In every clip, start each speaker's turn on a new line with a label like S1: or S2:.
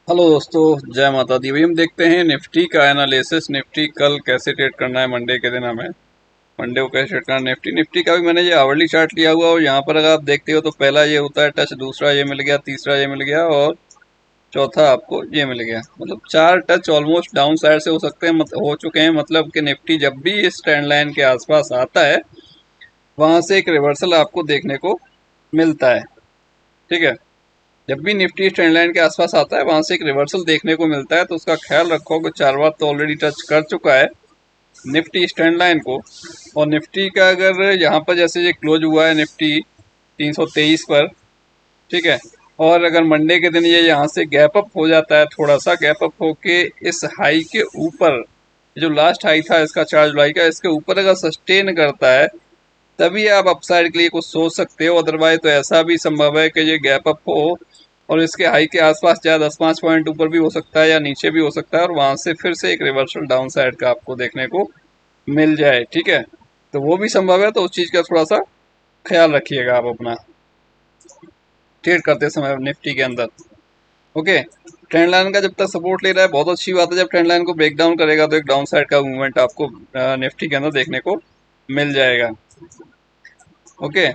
S1: Hello दोस्तों, जय माता दी। अभी हम देखते हैं निफ्टी का एनालिसिस। निफ्टी कल कैसे ट्रेड करना है, मंडे के दिन हमें मंडे को कैसे ट्रेड करना है। निफ्टी का भी मैंने ये आवरली चार्ट लिया हुआ और यहाँ पर अगर आप देखते हो तो पहला ये होता है टच, दूसरा ये मिल गया, तीसरा ये मिल गया और चौथा आपको ये मिल गया। मतलब चार टच ऑलमोस्ट डाउन साइड से हो सकते हैं, हो चुके हैं। मतलब कि निफ्टी जब भी इस ट्रेंड लाइन के आसपास आता है वहां से एक रिवर्सल आपको देखने को मिलता है। ठीक है, जब भी निफ्टी ट्रेंड लाइन के आसपास आता है वहां से एक रिवर्सल देखने को मिलता है, तो उसका ख्याल रखो कि चार बार तो ऑलरेडी टच कर चुका है निफ्टी स्टैंड लाइन को। और निफ्टी का अगर यहाँ पर जैसे ये क्लोज हुआ है निफ्टी 323 पर, ठीक है, और अगर मंडे के दिन ये यहाँ से गैप अप हो जाता है, थोड़ा सा गैप अप होके इस हाई के ऊपर, जो लास्ट हाई था इसका 4 जुलाई का, इसके ऊपर अगर सस्टेन करता है तभी आप अपसाइड के लिए कुछ सोच सकते हो। अदरवाइज तो ऐसा भी संभव है कि ये गैप अप हो और इसके हाई के आसपास चाहे 10-5 पॉइंट ऊपर भी हो सकता है या नीचे भी हो सकता है, और वहां से फिर से एक रिवर्सल डाउन साइड का आपको देखने को मिल जाए। ठीक है, तो वो भी संभव है, तो उस चीज का थोड़ा सा ख्याल रखिएगा आप अपना ट्रेड करते समय निफ्टी के अंदर। ओके, ट्रेंड लाइन का जब तक सपोर्ट ले रहा है बहुत अच्छी बात है। जब ट्रेंड लाइन को ब्रेक डाउन करेगा तो एक डाउन साइड का मूवमेंट आपको निफ्टी के अंदर देखने को मिल जाएगा। ओके,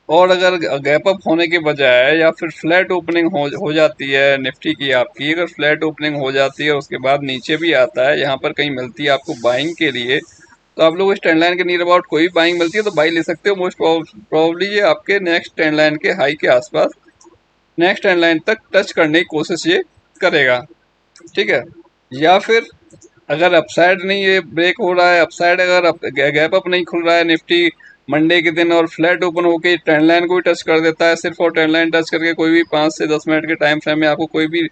S1: और अगर गैप अप होने के बजाय या फिर फ्लैट ओपनिंग हो जाती है निफ्टी की, आपकी अगर फ्लैट ओपनिंग हो जाती है उसके बाद नीचे भी आता है, यहाँ पर कहीं मिलती है आपको बाइंग के लिए, तो आप लोग इस ट्रेंड लाइन के नियर अबाउट कोई भी बाइंग मिलती है तो बाई ले सकते हो। मोस्ट प्रोबेबली ये आपके नेक्स्ट ट्रेंड लाइन के हाई के आसपास नेक्स्ट ट्रेंड लाइन तक टच करने की कोशिश ये करेगा। ठीक है, या फिर अगर अपसाइड नहीं ये ब्रेक हो रहा है, अपसाइड अगर गैप अप नहीं खुल रहा है निफ्टी मंडे के दिन और फ्लैट ओपन होकर ट्रेंड लाइन को भी टच कर देता है, सिर्फ और ट्रेंड लाइन टच करके कोई भी 5 से 10 मिनट के टाइम फ्रेम में आपको कोई भी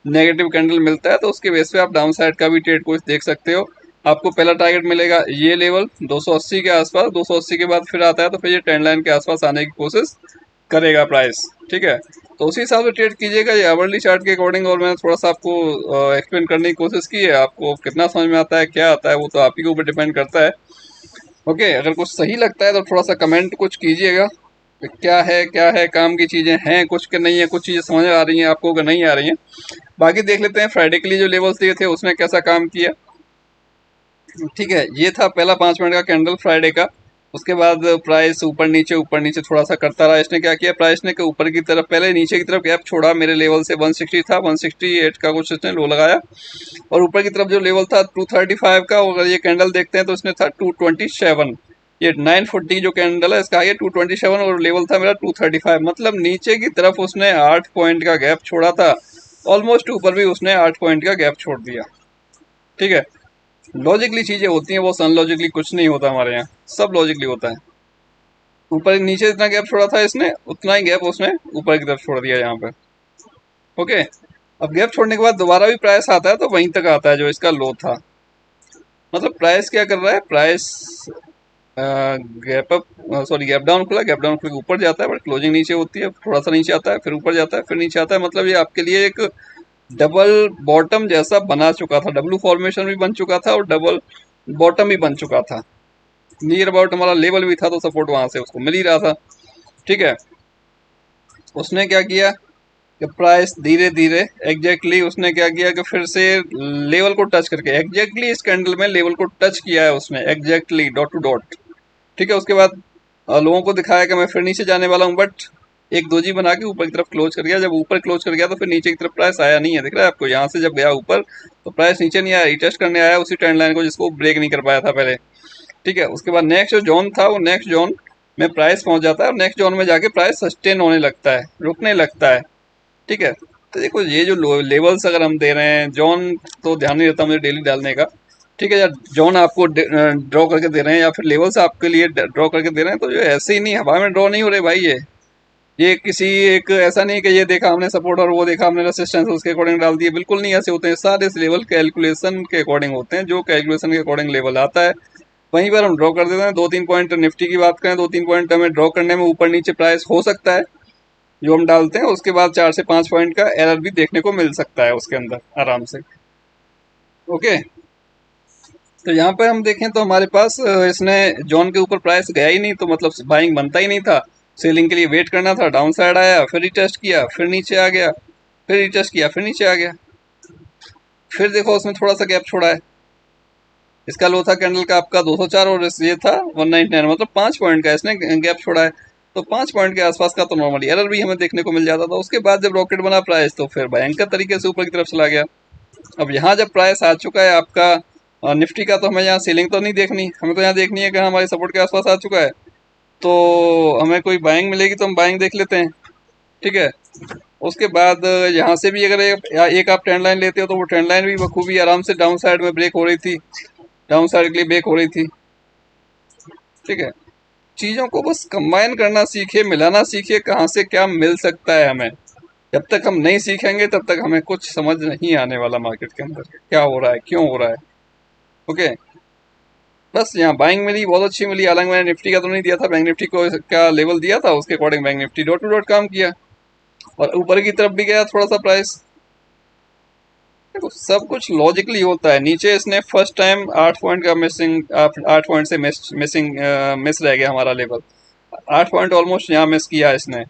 S1: नेगेटिव कैंडल मिलता है, तो उसके बेस पे आप डाउन साइड का भी ट्रेड को देख सकते हो। आपको पहला टारगेट मिलेगा ये लेवल 280 के आसपास, 280 के बाद फिर आता है तो फिर ये ट्रेंड लाइन के आसपास आने की कोशिश करेगा प्राइस। ठीक है, तो उसी हिसाब से ट्रेड कीजिएगा ये आवरली चार्ट के अकॉर्डिंग। और मैंने थोड़ा सा आपको एक्सप्लेन करने की कोशिश की है, आपको कितना समझ में आता है क्या आता है वो तो आप ही के ऊपर डिपेंड करता है। ओके, अगर कुछ सही लगता है तो थोड़ा सा कमेंट कुछ कीजिएगा कि क्या है, काम की चीज़ें हैं कुछ के नहीं है, कुछ चीज़ें समझ आ रही हैं आपको कि नहीं आ रही हैं। बाकी देख लेते हैं फ्राइडे के लिए जो लेवल्स दिए थे उसने कैसा काम किया। ठीक है, ये था पहला 5 मिनट का कैंडल फ्राइडे का। उसके बाद प्राइस ऊपर नीचे थोड़ा सा करता रहा। इसने क्या किया, प्राइस ने ऊपर की तरफ पहले नीचे की तरफ गैप छोड़ा, मेरे लेवल से 160 था, 168 का कुछ इसने लो लगाया, और ऊपर की तरफ जो लेवल था 235 का, अगर ये कैंडल देखते हैं तो इसने था 227। ये 940 जो कैंडल है इसका ये 227 और लेवल था मेरा 235। मतलब नीचे की तरफ उसने 8 पॉइंट का गैप छोड़ा था, ऑलमोस्ट ऊपर भी उसने 8 पॉइंट का गैप छोड़ दिया। ठीक है, लॉजिकली चीजें होती हैं, वो अनलॉजिकली कुछ नहीं होता हमारे यहाँ, सब लॉजिकली होता है। ऊपर नीचे जितना गैप छोड़ा था इसने उतना ही गैप उसने ऊपर की तरफ छोड़ दिया यहाँ पे। ओके, अब गैप छोड़ने के बाद दोबारा भी प्राइस आता है तो वहीं तक आता है जो इसका लो था। मतलब प्राइस क्या कर रहा है, प्राइस गैप डाउन खुला, गैप डाउन खुल के ऊपर जाता है बट क्लोजिंग नीचे होती है, थोड़ा सा नीचे आता है फिर ऊपर जाता है फिर नीचे आता है। मतलब ये आपके लिए एक डबल बॉटम जैसा बना चुका था, डब्लू फॉर्मेशन भी बन चुका था और डबल बॉटम भी बन चुका था। नियर अबाउट हमारा लेवल भी था तो सपोर्ट वहां से उसको मिल ही रहा था। ठीक है, उसने क्या किया कि प्राइस धीरे धीरे एग्जैक्टली उसने क्या किया कि फिर से लेवल को टच करके एग्जैक्टली इस कैंडल में लेवल को टच किया है उसने एग्जैक्टली डॉट टू डॉट। ठीक है, उसके बाद लोगों को दिखाया कि मैं फिर नीचे जाने वाला हूँ, बट एक दोजी बना के ऊपर की तरफ क्लोज कर गया। जब ऊपर क्लोज कर गया तो फिर नीचे की तरफ प्राइस आया नहीं है, दिख रहा है आपको, यहाँ से जब गया ऊपर तो प्राइस नीचे नहीं आया, रिटेस्ट करने आया उसी ट्रेंड लाइन को जिसको ब्रेक नहीं कर पाया था पहले। ठीक है, उसके बाद नेक्स्ट जो जोन था वो नेक्स्ट जोन में प्राइस पहुंच जाता है और नेक्स्ट जोन में जाके प्राइस सस्टेन होने लगता है, रुकने लगता है। ठीक है, तो देखो ये जो लेवल्स अगर हम दे रहे हैं, जोन तो ध्यान नहीं रहता मुझे डेली डालने का। ठीक है, या जोन आपको ड्रॉ करके दे रहे हैं या फिर लेवल्स आपके लिए ड्रॉ करके दे रहे हैं, तो जो ऐसे ही नहीं हवा में ड्रॉ नहीं हो रहे भाई। ये किसी एक ऐसा नहीं कि ये देखा हमने सपोर्ट और वो देखा हमने रेसिस्टेंस उसके अकॉर्डिंग डाल दिए, बिल्कुल नहीं ऐसे होते हैं। सारे लेवल कैलकुलेशन के अकॉर्डिंग होते हैं, जो कैलकुलेशन के अकॉर्डिंग लेवल आता है वहीं पर हम ड्रॉ कर देते हैं। 2-3 पॉइंट निफ्टी की बात करें, 2-3 पॉइंट हमें ड्रॉ करने में ऊपर नीचे प्राइस हो सकता है जो हम डालते हैं, उसके बाद 4 से 5 पॉइंट का एरर भी देखने को मिल सकता है उसके अंदर आराम से। ओके, तो यहाँ पे हम देखें तो हमारे पास इसने जोन के ऊपर प्राइस गया ही नहीं, तो मतलब बाइंग बनता ही नहीं था। सेलिंग के लिए वेट करना था, डाउन साइड आया फिर रिटेस्ट किया फिर नीचे आ गया, फिर रिटेस्ट किया फिर नीचे आ गया। फिर देखो उसमें थोड़ा सा गैप छोड़ा है, इसका लो था कैंडल का आपका 204 और ये था 199, मतलब 5 पॉइंट का इसने गैप छोड़ा है। तो 5 पॉइंट के आसपास का तो नॉर्मली एरर भी हमें देखने को मिल जाता था। उसके बाद जब रॉकेट बना प्राइस तो फिर भयंकर तरीके से ऊपर की तरफ चला गया। अब यहाँ जब प्राइस आ चुका है आपका निफ्टी का, तो हमें यहाँ सीलिंग तो नहीं देखनी, हमें तो यहाँ देखनी है कि हमारे सपोर्ट के आसपास आ चुका है, तो हमें कोई बाइंग मिलेगी तो हम बाइंग देख लेते हैं। ठीक है, उसके बाद यहाँ से भी अगर एक आप ट्रेंड लाइन लेते हो तो वो ट्रेंड लाइन भी बखूबी आराम से डाउन साइड में ब्रेक हो रही थी, डाउन साइड के लिए ब्रेक हो रही थी। ठीक है, चीज़ों को बस कंबाइन करना सीखिए, मिलाना सीखिए, कहाँ से क्या मिल सकता है हमें। जब तक हम नहीं सीखेंगे तब तक हमें कुछ समझ नहीं आने वाला मार्केट के अंदर क्या हो रहा है, क्यों हो रहा है। ओके, बस यहाँ बाइंग मिली, बहुत अच्छी मिली। हालांकि मैंने निफ्टी का तो नहीं दिया था, बैंक निफ्टी को क्या लेवल दिया था उसके according bank Nifty dot to dot com किया और ऊपर की तरफ भी गया थोड़ा सा प्राइस। देखो सब कुछ लॉजिकली होता है। नीचे इसने फर्स्ट टाइम 8 पॉइंट का मिसिंग, 8 पॉइंट से मिस रह गया हमारा लेवल, 8 पॉइंट ऑलमोस्ट यहाँ मिस किया इसने।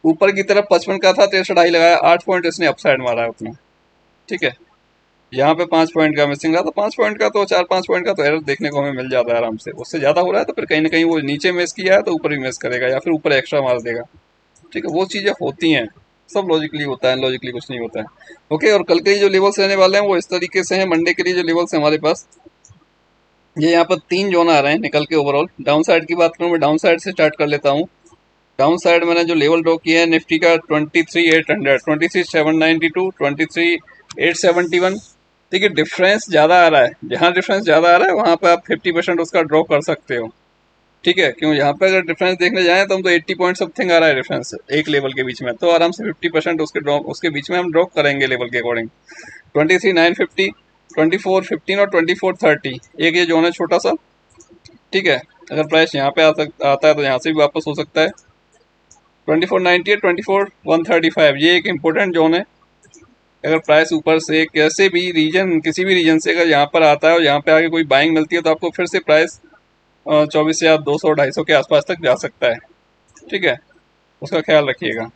S1: ऊपर की तरफ 55 का था, 63.5 लगाया, 8 पॉइंट इसने अपसाइड मारा है उतना। ठीक है, यहाँ पे 5 पॉइंट का मिसिंग रहा, तो 5 पॉइंट का तो 4-5 पॉइंट का तो एरर देखने को हमें मिल जाता है आराम से। उससे ज़्यादा हो रहा है तो फिर कहीं ना कहीं वो नीचे मिस किया है तो ऊपर भी मिस करेगा या फिर ऊपर एक्स्ट्रा मार देगा। ठीक है, वो चीज़ें होती हैं, सब लॉजिकली होता है, लॉजिकली कुछ नहीं होता है। ओके, और कल के जो लेवल्स रहने वाले हैं वो इस तरीके से हैं। मंडे के लिए जो लेवल्स हैं हमारे पास, ये यहाँ पर 3 जोन आ रहे हैं निकल के। ओवरऑल डाउन साइड की बात करूँ, मैं डाउन साइड से स्टार्ट कर लेता हूँ। डाउन साइड मैंने जो लेवल ड्रॉ किया है निफ्टी का 23,800, 23,792, 23,871। देखिए डिफरेंस ज़्यादा आ रहा है, जहाँ डिफरेंस ज़्यादा आ रहा है वहाँ पे आप 50% उसका ड्रॉ कर सकते हो। ठीक है, क्यों यहाँ पे अगर डिफरेंस देखने जाएं तो हम तो 80 पॉइंट समथिंग आ रहा है डिफरेंस एक लेवल के बीच में, तो आराम से 50% उसके बीच में हम ड्रॉप करेंगे लेवल के अकॉर्डिंग। 23,950, 24,15 और 24,30 एक ये जोन है छोटा सा। ठीक है, अगर प्राइस यहाँ पे आता है तो यहाँ से भी वापस हो सकता है। 24,90 और 24,135 ये एक इम्पोर्टेंट जोन है। अगर प्राइस ऊपर से कैसे भी रीजन, किसी भी रीजन से अगर यहाँ पर आता है और यहाँ पे आके कोई बाइंग मिलती है तो आपको फिर से प्राइस 24,200-250 के आसपास तक जा सकता है। ठीक है, उसका ख्याल रखिएगा।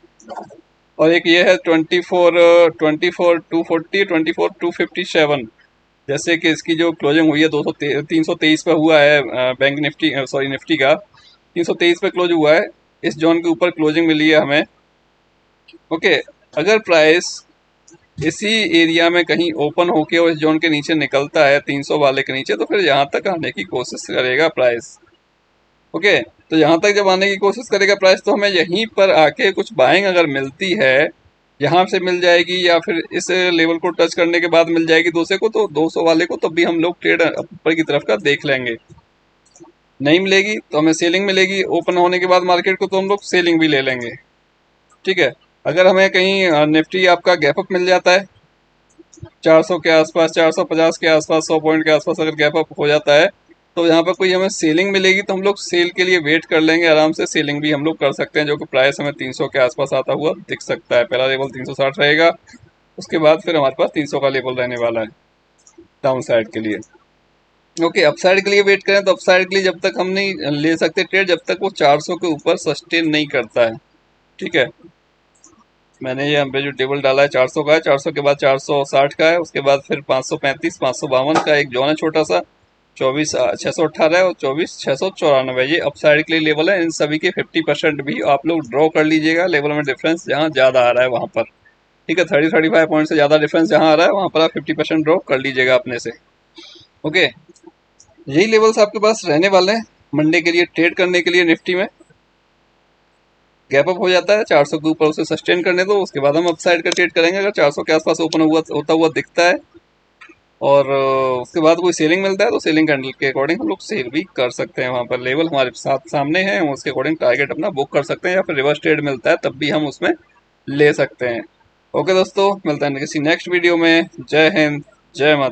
S1: और एक ये है 24,240, 24,257, जैसे कि इसकी जो क्लोजिंग हुई है 323 पे हुआ है बैंक निफ्टी, सॉरी निफ्टी का 323 पे क्लोज हुआ है। इस जोन के ऊपर क्लोजिंग मिली है हमें। ओके, अगर प्राइस इसी एरिया में कहीं ओपन होके और इस जोन के नीचे निकलता है 300 वाले के नीचे, तो फिर यहाँ तक आने की कोशिश करेगा प्राइस। ओके, तो यहाँ तक जब आने की कोशिश करेगा प्राइस तो हमें यहीं पर आके कुछ बाइंग अगर मिलती है, यहाँ से मिल जाएगी या फिर इस लेवल को टच करने के बाद मिल जाएगी 200 को, तो 200 वाले को तब भी हम लोग ट्रेड ऊपर की तरफ का देख लेंगे। नहीं मिलेगी तो हमें सेलिंग मिलेगी, ओपन होने के बाद मार्केट को तो हम लोग सेलिंग भी ले लेंगे। ठीक है, अगर हमें कहीं निफ्टी आपका गैप अप मिल जाता है 400 के आसपास, 450 के आसपास, 100 पॉइंट के आसपास अगर गैप अप हो जाता है तो यहाँ पर कोई हमें सेलिंग मिलेगी तो हम लोग सेल के लिए वेट कर लेंगे, आराम से सेलिंग भी हम लोग कर सकते हैं, जो कि प्राइस हमें 300 के आसपास आता हुआ दिख सकता है। पहला लेवल 360 रहेगा, उसके बाद फिर हमारे पास 300 का लेवल रहने वाला है डाउन साइड के लिए। ओके, अपसाइड के लिए वेट करें तो अपसाइड के लिए जब तक हम नहीं ले सकते ट्रेड जब तक वो 400 के ऊपर सस्टेन नहीं करता है। ठीक है, मैंने ये पे जो टेबल डाला है 400 का है, 400 के बाद 460 का है, उसके बाद फिर 535, 552 का एक जोन है छोटा सा, 24,618 और 24,694 ये अपसाइड के लिए लेवल है। इन सभी के 50% भी आप लोग ड्रॉ कर लीजिएगा लेवल में डिफरेंस जहाँ ज़्यादा आ रहा है वहाँ पर। ठीक है, 30-35 पॉइंट से ज़्यादा डिफरेंस जहाँ आ रहा है वहाँ पर आप 50% ड्रॉ कर लीजिएगा अपने से। ओके, यही लेवल्स आपके पास रहने वाले हैं मंडे के लिए ट्रेड करने के लिए। निफ्टी में गैप अप हो जाता है 400 के ऊपर, उसे सस्टेन करने दो, उसके बाद हम अपसाइड का ट्रेड करेंगे। अगर 400 के आसपास ओपन होता हुआ दिखता है और उसके बाद कोई सेलिंग मिलता है तो सेलिंग कैंडल के अकॉर्डिंग हम लोग सेल भी कर सकते हैं। वहाँ पर लेवल हमारे साथ सामने है, हम उसके अकॉर्डिंग टारगेट अपना बुक कर सकते हैं, या फिर रिवर्स ट्रेड मिलता है तब भी हम उसमें ले सकते हैं। ओके दोस्तों, मिलते हैं किसी नेक्स्ट वीडियो में। जय हिंद, जय माता।